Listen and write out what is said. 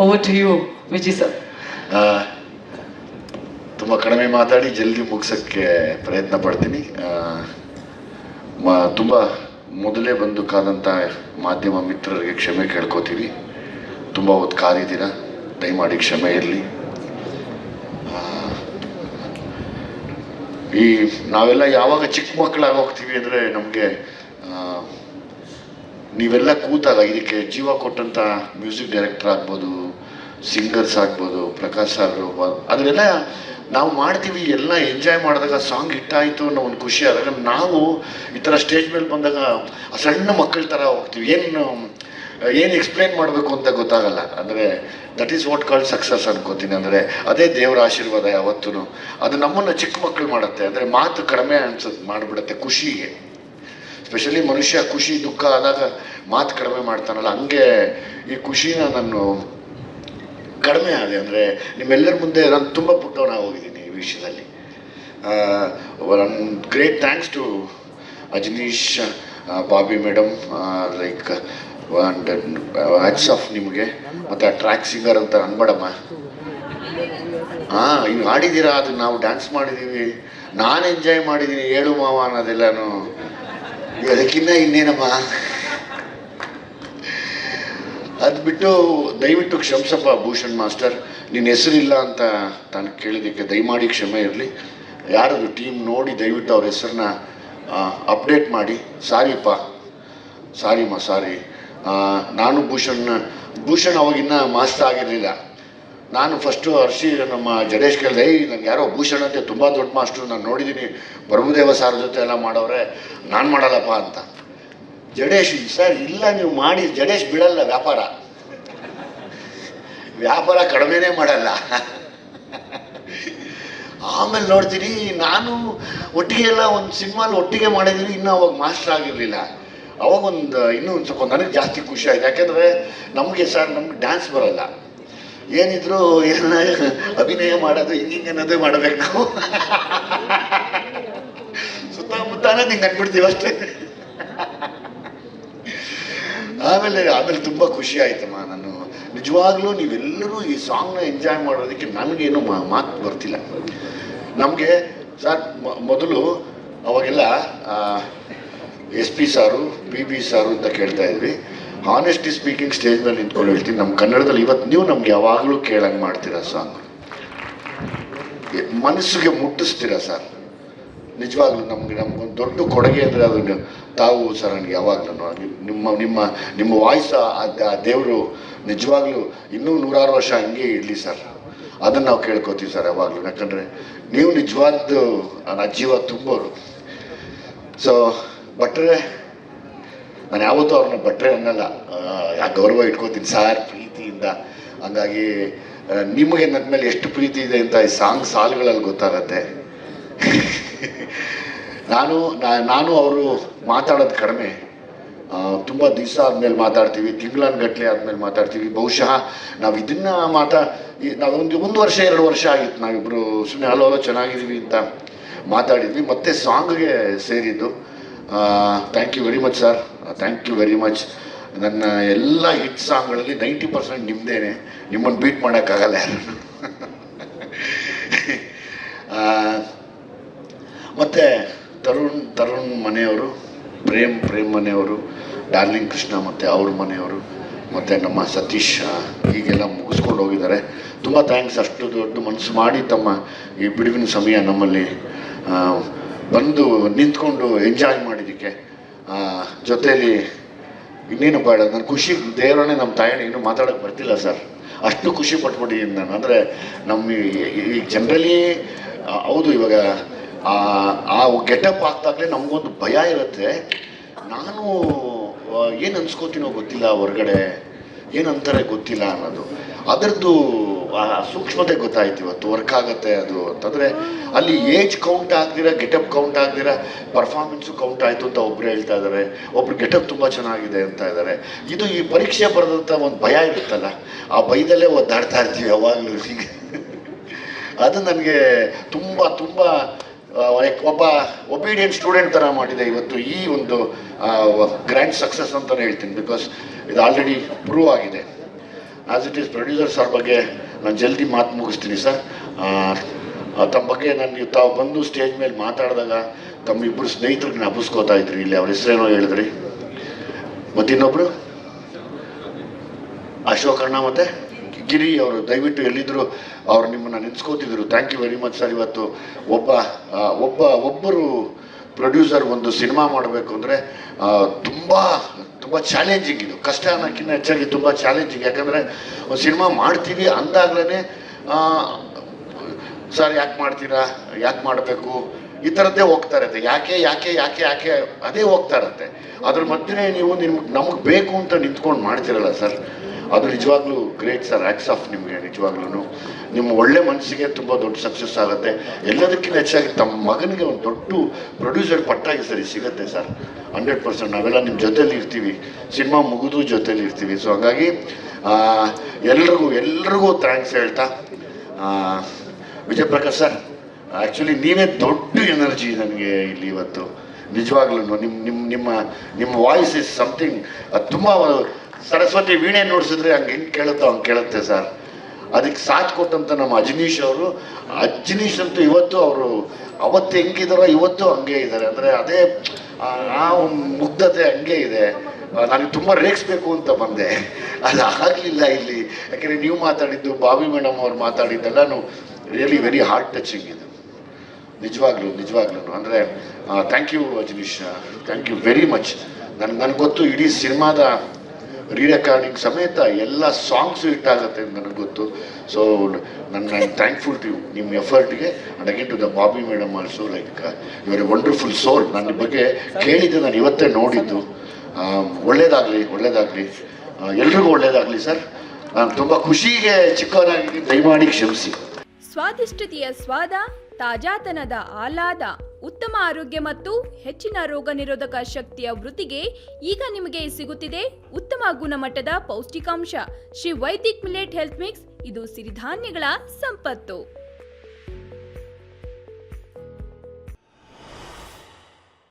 Over to you, Vijay sir. ತುಂಬ ಕಡಿಮೆ ಮಾತಾಡಿ ಜಲ್ದಿ ಮುಗಿಸೋಕ್ಕೆ ಪ್ರಯತ್ನ ಪಡ್ತೀನಿ. ತುಂಬ ಮೊದಲೇ ಬಂದು ಕಾದಂಥ ಮಾಧ್ಯಮ ಮಿತ್ರರಿಗೆ ಕ್ಷಮೆ ಕೇಳ್ಕೊತೀವಿ. ತುಂಬ ಹೊತ್ತು ಕಾದಿದ್ದೀರ, ದಯಮಾಡಿ ಕ್ಷಮೆ ಇರಲಿ. ಈ ನಾವೆಲ್ಲ ಯಾವಾಗ ಚಿಕ್ಕ ಮಕ್ಕಳಾಗಿ ಹೋಗ್ತೀವಿ ಅಂದರೆ ನಮಗೆ ನೀವೆಲ್ಲ ಕೂತಾಗ ಇದಕ್ಕೆ ಜೀವ ಕೊಟ್ಟಂಥ ಮ್ಯೂಸಿಕ್ ಡೈರೆಕ್ಟರ್ ಆಗ್ಬೋದು, ಸಿಂಗರ್ಸ್ ಆಗ್ಬೋದು, ಪ್ರಕಾಶ್ ಸರ್, ಅದನ್ನೆಲ್ಲ ನಾವು ಮಾಡ್ತೀವಿ. ಎಲ್ಲ ಎಂಜಾಯ್ ಮಾಡಿದಾಗ ಸಾಂಗ್ ಹಿಟ್ಟಾಯಿತು ಅನ್ನೋ ಒಂದು ಖುಷಿ ಆದಾಗ ನಾವು ಈ ಥರ ಸ್ಟೇಜ್ ಮೇಲೆ ಬಂದಾಗ ಸಣ್ಣ ಮಕ್ಕಳ ಥರ ಹೋಗ್ತೀವಿ. ಏನು ಎಕ್ಸ್ಪ್ಲೇನ್ ಮಾಡಬೇಕು ಅಂತ ಗೊತ್ತಾಗಲ್ಲ. ಅಂದರೆ that is what called success ಅನ್ಕೋತೀನಿ. ಅಂದರೆ ಅದೇ ದೇವರ ಆಶೀರ್ವಾದ ಯಾವತ್ತೂ. ಅದು ನಮ್ಮನ್ನು ಚಿಕ್ಕ ಮಕ್ಕಳು ಮಾಡುತ್ತೆ. ಅಂದರೆ ಮಾತು ಕಡಿಮೆ ಅನ್ಸುತ್ತೆ, ಮಾಡಿಬಿಡುತ್ತೆ ಖುಷಿಗೆ. ಸ್ಪೆಷಲಿ ಮನುಷ್ಯ ಖುಷಿ ದುಃಖ ಆದಾಗ ಮಾತು ಕಡಿಮೆ ಮಾಡ್ತಾನಲ್ಲ, ಹಂಗೆ ಈ ಖುಷಿನ ನಾನು ಕಡಿಮೆ ಆದೆ. ಅಂದರೆ ನಿಮ್ಮೆಲ್ಲರ ಮುಂದೆ ನಾನು ತುಂಬ ಪುಟ್ಟವನಾಗಿ ಹೋಗಿದ್ದೀನಿ ಈ ವಿಷಯದಲ್ಲಿ. Great thanks to Ajaneesh, Bobby madam, like hats off ನಿಮಗೆ. ಮತ್ತು ಆ ಟ್ರ್ಯಾಕ್ ಸಿಂಗರ್ ಅಂತ ಅನ್ಬೇಡಮ್ಮ. ಹಿಂಗೆ ಆಡಿದ್ದೀರಾ, ಅದು ನಾವು ಡ್ಯಾನ್ಸ್ ಮಾಡಿದ್ದೀವಿ, ನಾನು ಎಂಜಾಯ್ ಮಾಡಿದ್ದೀನಿ, ಹೇಳು ಮಾವ ಅನ್ನೋದೆಲ್ಲನೂ. ಅದಕ್ಕಿಂತ ಇನ್ನೇನಮ್ಮ. ಅದು ಬಿಟ್ಟು ದಯವಿಟ್ಟು ಕ್ಷಮಿಸಪ್ಪ ಭೂಷಣ್ ಮಾಸ್ಟರ್, ನಿನ್ನ ಹೆಸರಿಲ್ಲ ಅಂತ ನಾನು ಕೇಳಿದ್ದಕ್ಕೆ ದಯಮಾಡಿ ಕ್ಷಮೆ ಇರಲಿ. ಯಾರದು ಟೀಮ್ ನೋಡಿ ದಯವಿಟ್ಟು ಅವ್ರ ಹೆಸರನ್ನ ಅಪ್ಡೇಟ್ ಮಾಡಿ. ಸಾರಿಪ್ಪ, ಸಾರಿಮ್ಮ, ಸಾರಿ. ನಾನು ಭೂಷಣ್ ಅವಾಗಿನ್ನ ಮಾಸ್ಟರ್ ಆಗಿರಲಿಲ್ಲ. ನಾನು ಫಸ್ಟು ನಮ್ಮ ಜಡೇಶ್ ಕೇಳಿದೆ, ನಂಗೆ ಯಾರೋ ಭೂಷಣ್ ಅಂತ ತುಂಬ ದೊಡ್ಡ ಮಾಸ್ಟ್ರು, ನಾನು ನೋಡಿದ್ದೀನಿ, ಪ್ರಭುದೇವ ಸಾರ್ ಜೊತೆ ಎಲ್ಲ ಮಾಡೋರೆ, ನಾನು ಮಾಡಲ್ಲಪ್ಪ ಅಂತ. ಜಡೇಶ್, ಸರ್ ಇಲ್ಲ ನೀವು ಮಾಡಿ, ಜಡೇಶ್ ಬಿಡಲ್ಲ ವ್ಯಾಪಾರ ಕಡಿಮೆನೇ ಮಾಡಲ್ಲ. ಆಮೇಲೆ ನೋಡ್ತೀನಿ, ನಾನು ಒಟ್ಟಿಗೆ ಎಲ್ಲ ಒಂದು ಸಿನಿಮಾಲಿ ಒಟ್ಟಿಗೆ ಮಾಡಿದ್ವಿ, ಇನ್ನೂ ಅವಾಗ ಮಾಸ್ಟರ್ ಆಗಿರಲಿಲ್ಲ. ಅವಾಗ ಇನ್ನೂ ಒಂದು ಸ್ವಲ್ಪ ನನಗೆ ಜಾಸ್ತಿ ಖುಷಿ ಆಯಿತು. ಯಾಕೆಂದರೆ ನಮಗೆ ಡ್ಯಾನ್ಸ್ ಬರಲ್ಲ, ಏನಿದ್ರು ಏನ ಅಭಿನಯ ಮಾಡೋದು ಹಿಂಗೆ ಅನ್ನೋದೇ ಮಾಡಬೇಕು ನಾವು. ಸುತ್ತಮುತ್ತ ಅನ್ನೋದು ಹಿಂಗೆ ಅಂದ್ಬಿಡ್ತೀವಿ ಅಷ್ಟೇ. ಆಮೇಲೆ ತುಂಬ ಖುಷಿ ಆಯ್ತಮ್ಮ. ನಾನು ನಿಜವಾಗ್ಲೂ ನೀವೆಲ್ಲರೂ ಈ ಸಾಂಗ್ನ ಎಂಜಾಯ್ ಮಾಡೋದಕ್ಕೆ ನನಗೇನು ಮಾತು ಬರ್ತಿಲ್ಲ. ನಮಗೆ ಸರ್ ಮೊದಲು ಅವಾಗೆಲ್ಲ SP ಸಾರು, PB ಸಾರು ಅಂತ ಕೇಳ್ತಾ ಇದ್ವಿ. ಹಾನೆಸ್ಟಿ ಸ್ಪೀಕಿಂಗ್ ಸ್ಟೇಜ್ ಮೇಲೆ ನಿಂತ್ಕೊಂಡು ಹೇಳ್ತೀನಿ, ನಮ್ಮ ಕನ್ನಡದಲ್ಲಿ ಇವತ್ತು ನೀವು ನಮ್ಗೆ ಯಾವಾಗಲೂ ಕೇಳಂಗೆ ಮಾಡ್ತೀರಾ ಸಾಂಗ್, ಮನಸ್ಸಿಗೆ ಮುಟ್ಟಿಸ್ತೀರ ಸರ್. ನಿಜವಾಗ್ಲೂ ನಮಗೊಂದು ದೊಡ್ಡ ಕೊಡುಗೆ ಅಂದರೆ ಅದನ್ನು ತಾವು ಸರ್. ನನಗೆ ಯಾವಾಗಲೂ ನಿಮ್ಮ ವಾಯ್ಸ್ ಆ ದೇವರು ನಿಜವಾಗ್ಲೂ ಇನ್ನೂ 100 ವರ್ಷ ಹಂಗೆ ಇರಲಿ ಸರ್. ಅದನ್ನು ನಾವು ಕೇಳ್ಕೊತೀವಿ ಸರ್ ಯಾವಾಗಲೂ. ಯಾಕಂದರೆ ನೀವು ನಿಜವಾದ್ದು ನನ್ನ ಜೀವ ತುಂಬೋರು. ಸೊ ಭಟ್ರೆ, ನಾನು ಯಾವತ್ತೂ ಅವ್ರನ್ನ ಭಟ್ರೆ ಅನ್ನಲ್ಲ, ಗೌರವ ಇಟ್ಕೋತೀನಿ ಸಾರ್ ಪ್ರೀತಿಯಿಂದ. ಹಂಗಾಗಿ ನಿಮಗೆ ನನ್ನ ಮೇಲೆ ಎಷ್ಟು ಪ್ರೀತಿ ಇದೆ ಅಂತ ಈ ಸಾಲುಗಳಲ್ಲಿ ಗೊತ್ತಾಗತ್ತೆ. ನಾನು ಅವರು ಮಾತಾಡೋದು ಕಡಿಮೆ, ತುಂಬ ದಿವಸ ಆದಮೇಲೆ ಮಾತಾಡ್ತೀವಿ, ತಿಂಗಳನ್ಗಟ್ಲೆ ಆದಮೇಲೆ ಮಾತಾಡ್ತೀವಿ. ಬಹುಶಃ ನಾವು ಇದನ್ನು ನಾವು ಒಂದು ವರ್ಷ 2 ವರ್ಷ ಆಗಿತ್ತು ನಾವಿಬ್ಬರು ಸುಮ್ಮನೆ ಹಲೋ ಚೆನ್ನಾಗಿದ್ದೀವಿ ಅಂತ ಮಾತಾಡಿದ್ವಿ. ಮತ್ತೆ ಸಾಂಗ್ಗೆ ಸೇರಿದ್ದು. Thank you very much sir, thank you very much. ನನ್ನ ಎಲ್ಲ ಹಿಟ್ ಸಾಂಗ್ಗಳಲ್ಲಿ 90% ನಿಮ್ಮದೇನೆ, ನಿಮ್ಮನ್ನು ಬೀಟ್ ಮಾಡೋಕ್ಕಾಗಲ್ಲ ಯಾರು. ಮತ್ತು ತರುಣ್ ಮನೆಯವರು, ಪ್ರೇಮ್ ಮನೆಯವರು, ಡಾರ್ಲಿಂಗ್ ಕೃಷ್ಣ ಮತ್ತು ಅವ್ರ ಮನೆಯವರು, ಮತ್ತು ನಮ್ಮ ಸತೀಶ್ ಹೀಗೆಲ್ಲ ಮುಗಿಸ್ಕೊಂಡು ಹೋಗಿದ್ದಾರೆ. ತುಂಬ ಥ್ಯಾಂಕ್ಸ್. ಅಷ್ಟು ದೊಡ್ಡ ಮನಸ್ಸು ಮಾಡಿ ತಮ್ಮ ಈ ಬಿಡುವಿನ ಸಮಯ ನಮ್ಮಲ್ಲಿ ಬಂದು ನಿಂತ್ಕೊಂಡು ಎಂಜಾಯ್ ಮಾಡಿದ್ದಕ್ಕೆ. ಜೊತೆಯಲ್ಲಿ ಇನ್ನೇನು ಬೇಡ, ನನ್ನ ಖುಷಿ ದೇವರನ್ನೇ ನಮ್ಮ ತಾಯಣ್ಣ ಇನ್ನೂ ಮಾತಾಡೋಕ್ಕೆ ಬರ್ತಿಲ್ಲ ಸರ್, ಅಷ್ಟು ಖುಷಿ ಪಟ್ಬಿಟ್ಟಿದ್ದೀನಿ ನಾನು. ಅಂದರೆ ಈಗ ಜನರಲಿ ಹೌದು, ಇವಾಗ ಆ ಗೆಟಪ್ ಆಗ್ತಾಗಲೇ ನಮಗೊಂದು ಭಯ ಇರುತ್ತೆ. ನಾನು ಏನು ಅನ್ಸ್ಕೋತೀನೋ ಗೊತ್ತಿಲ್ಲ, ಹೊರಗಡೆ ಏನಂತಾರೆ ಗೊತ್ತಿಲ್ಲ ಅನ್ನೋದು, ಅದರದ್ದು ಸೂಕ್ಷ್ಮತೆ ಗೊತ್ತಾಯ್ತು ಇವತ್ತು. ವರ್ಕ್ ಆಗುತ್ತೆ ಅದು ಅಂತಂದರೆ ಅಲ್ಲಿ ಏಜ್ ಕೌಂಟ್ ಆಗ್ದಿರ, ಗೆಟಪ್ ಕೌಂಟ್ ಆಗ್ದಿರ ಪರ್ಫಾರ್ಮೆನ್ಸು ಕೌಂಟ್ ಆಯಿತು ಅಂತ ಒಬ್ರು ಹೇಳ್ತಾ ಇದ್ದಾರೆ, ಒಬ್ರು ಗೆಟಪ್ ತುಂಬ ಚೆನ್ನಾಗಿದೆ ಅಂತ ಇದ್ದಾರೆ. ಇದು ಈ ಪರೀಕ್ಷೆ ಬರೆದಂಥ ಒಂದು ಭಯ ಇರುತ್ತಲ್ಲ, ಆ ಭಯದಲ್ಲೇ ಒದ್ದಾಡ್ತಾ ಇರ್ತೀವಿ ಯಾವಾಗಲೂ. ಅದು ನನಗೆ ತುಂಬ ಒಬ್ಬ ಒಬೀಡಿಯಂಟ್ ಸ್ಟೂಡೆಂಟ್ ಥರ ಮಾಡಿದೆ ಇವತ್ತು ಈ ಒಂದು ಗ್ರ್ಯಾಂಡ್ ಸಕ್ಸಸ್ ಅಂತಲೇ ಹೇಳ್ತೀನಿ. ಬಿಕಾಸ್ ಇದು ಆಲ್ರೆಡಿ ಪ್ರೂವ್ ಆಗಿದೆ. As it is producer sir ಬಗ್ಗೆ ನಾನು ಜಲ್ದಿ ಮಾತು ಮುಗಿಸ್ತೀನಿ ಸರ್. ತಮ್ಮ ಬಗ್ಗೆ ನಾನು ತಾವು ಬಂದು ಸ್ಟೇಜ್ ಮೇಲೆ ಮಾತಾಡಿದಾಗ ತಮ್ಮಿಬ್ಬರು ಸ್ನೇಹಿತರಿಗೆ ಜ್ಞಾಪಿಸ್ಕೋತಾ ಇದ್ರಿ. ಇಲ್ಲಿ ಅವ್ರ ಹೆಸರೇನೋ ಹೇಳಿದ್ರಿ, ಮತ್ತಿನ್ನೊಬ್ರು ಅಶೋಕಣ್ಣ ಮತ್ತು ಗಿರಿ ಅವರು ದಯವಿಟ್ಟು ಎಲ್ಲಿದ್ದರು ಅವ್ರು ನಿಮ್ಮನ್ನು ನೆನೆಸ್ಕೋತಿದ್ರು. Thank you very much sir. ಇವತ್ತು ಒಬ್ಬರು ಪ್ರೊಡ್ಯೂಸರ್ ಒಂದು ಸಿನಿಮಾ ಮಾಡಬೇಕು ಅಂದರೆ ತುಂಬ ಚಾಲೆಂಜಿಂಗ್. ಇದು ಕಷ್ಟ ಅನ್ನೋಕ್ಕಿಂತ ಹೆಚ್ಚಾಗಿ ತುಂಬ ಚಾಲೆಂಜಿಂಗ್. ಯಾಕಂದರೆ ಒಂದು ಸಿನಿಮಾ ಮಾಡ್ತೀವಿ ಅಂದಾಗಲೇ ಸರ್ ಯಾಕೆ ಮಾಡ್ತೀರಾ, ಯಾಕೆ ಮಾಡಬೇಕು, ಈ ಥರದ್ದೇ ಹೋಗ್ತಾ ಇರುತ್ತೆ. ಯಾಕೆ ಅದೇ ಹೋಗ್ತಾ ಇರುತ್ತೆ. ಅದ್ರ ಮಧ್ಯೆ ನೀವು ನಮಗೆ ಬೇಕು ಅಂತ ನಿಂತ್ಕೊಂಡು ಮಾಡ್ತಿರಲ್ಲ ಸರ್, ಅದು ನಿಜವಾಗ್ಲೂ ಗ್ರೇಟ್ ಸರ್. ಹ್ಯಾಟ್ಸ್ ಆಫ್ ನಿಮಗೆ. ನಿಜವಾಗ್ಲೂ ನಿಮ್ಮ ಒಳ್ಳೆ ಮನಸ್ಸಿಗೆ ತುಂಬ ದೊಡ್ಡ ಸಕ್ಸಸ್ ಆಗುತ್ತೆ. ಎಲ್ಲದಕ್ಕಿಂತ ಹೆಚ್ಚಾಗಿ ತಮ್ಮ ಮಗನಿಗೆ ಒಂದು ದೊಡ್ಡ ಪ್ರೊಡ್ಯೂಸರ್ ಪಟ್ಟಾಗಿ ಸರಿ ಸಿಗುತ್ತೆ ಸರ್. 100%. ನಾವೆಲ್ಲ ನಿಮ್ಮ ಜೊತೇಲಿ ಇರ್ತೀವಿ, ಸಿನಿಮಾ ಮುಗಿದು ಜೊತೇಲಿ ಇರ್ತೀವಿ. ಸೊ ಹಾಗಾಗಿ ಎಲ್ರಿಗೂ ಥ್ಯಾಂಕ್ಸ್ ಹೇಳ್ತಾ, ವಿಜಯ್ ಪ್ರಕಾಶ್ ಸರ್ ಆ್ಯಕ್ಚುಲಿ ನೀವೇ ದೊಡ್ಡ ಎನರ್ಜಿ ನನಗೆ ಇಲ್ಲಿ ಇವತ್ತು. ನಿಜವಾಗ್ಲೂ ನಿಮ್ಮ ವಾಯ್ಸ್ ಇಸ್ ಸಮಥಿಂಗ್. ತುಂಬ ಸರಸ್ವತಿ ವೀಣೆ ನುಡಿಸಿದ್ರೆ ಹಂಗೆ ಹೆಂಗೆ ಕೇಳುತ್ತೆ ಸರ್. ಅದಕ್ಕೆ ಸಾಥ್ ಕೊಟ್ಟಂತ ನಮ್ಮ ಅಜನೀಶ್ ಅಂತೂ ಇವತ್ತು ಅವರು ಅವತ್ತು ಹೆಂಗಿದಾರೋ ಇವತ್ತು ಹಂಗೆ ಇದ್ದಾರೆ. ಅಂದರೆ ಅದೇ ಆ ಮುಗ್ಧತೆ ಹಂಗೆ ಇದೆ. ನನಗೆ ತುಂಬ ರೇಗಿಸ್ಬೇಕು ಅಂತ ಬಂದೆ, ಅದು ಆಗಲಿಲ್ಲ ಇಲ್ಲಿ. ಯಾಕೆಂದರೆ ನೀವು ಮಾತಾಡಿದ್ದು, ಬಾಬಿ ಮೇಡಮ್ ಅವ್ರು ಮಾತಾಡಿದ್ದೆಲ್ಲನೂ ರಿಯಲಿ ವೆರಿ ಹಾರ್ಟ್ ಟಚಿಂಗ್ ಇದು. ನಿಜವಾಗ್ಲೂ ಅಂದರೆ thank you Ajaneesh, thank you very much. ನನಗೆ ಗೊತ್ತು ಇಡೀ ಸಿನಿಮಾದ ರೀರೆಕಾರ್ಡಿಂಗ್ ಸಮೇತ ಎಲ್ಲ ಸಾಂಗ್ಸು ಹಿಟ್ಟಾಗುತ್ತೆ ಅಂತ ನನಗೆ ಗೊತ್ತು. ಸೊ ನಾನು ಥ್ಯಾಂಕ್ಫುಲ್ ಟು ಯು, ನಿಮ್ಮ ಎಫರ್ಟ್ಗೆ. And again to the Bobby madam also, like your a wonderful soul. ನನ್ನ ಬಗ್ಗೆ ಕೇಳಿದ್ದು, ನಾನು ಇವತ್ತೇ ನೋಡಿದ್ದು. ಒಳ್ಳೇದಾಗಲಿ ಎಲ್ರಿಗೂ ಒಳ್ಳೇದಾಗಲಿ ಸರ್. ನಾನು ತುಂಬ ಖುಷಿಗೆ ಚಿಕ್ಕವನಾಗಿ ದಯಮಾಡಿ ಕ್ಷಮಿಸಿ. ಸ್ವಾದಿಷ್ಟತೆಯ ಸ್ವಾದ, ತಾಜಾತನದ ಆಹ್ಲಾದ, ಉತ್ತಮ ಆರೋಗ್ಯ ಮತ್ತು ಹೆಚ್ಚಿನ ರೋಗ ನಿರೋಧಕ ಶಕ್ತಿಯ ವೃದ್ಧಿಗೆ ಈಗ ನಿಮಗೆ ಸಿಗುತ್ತಿದೆ ಉತ್ತಮ ಗುಣಮಟ್ಟದ ಪೌಷ್ಟಿಕಾಂಶ Shri Vaidik millet health mix. ಇದು ಸಿರಿಧಾನ್ಯಗಳ ಸಂಪತ್ತು.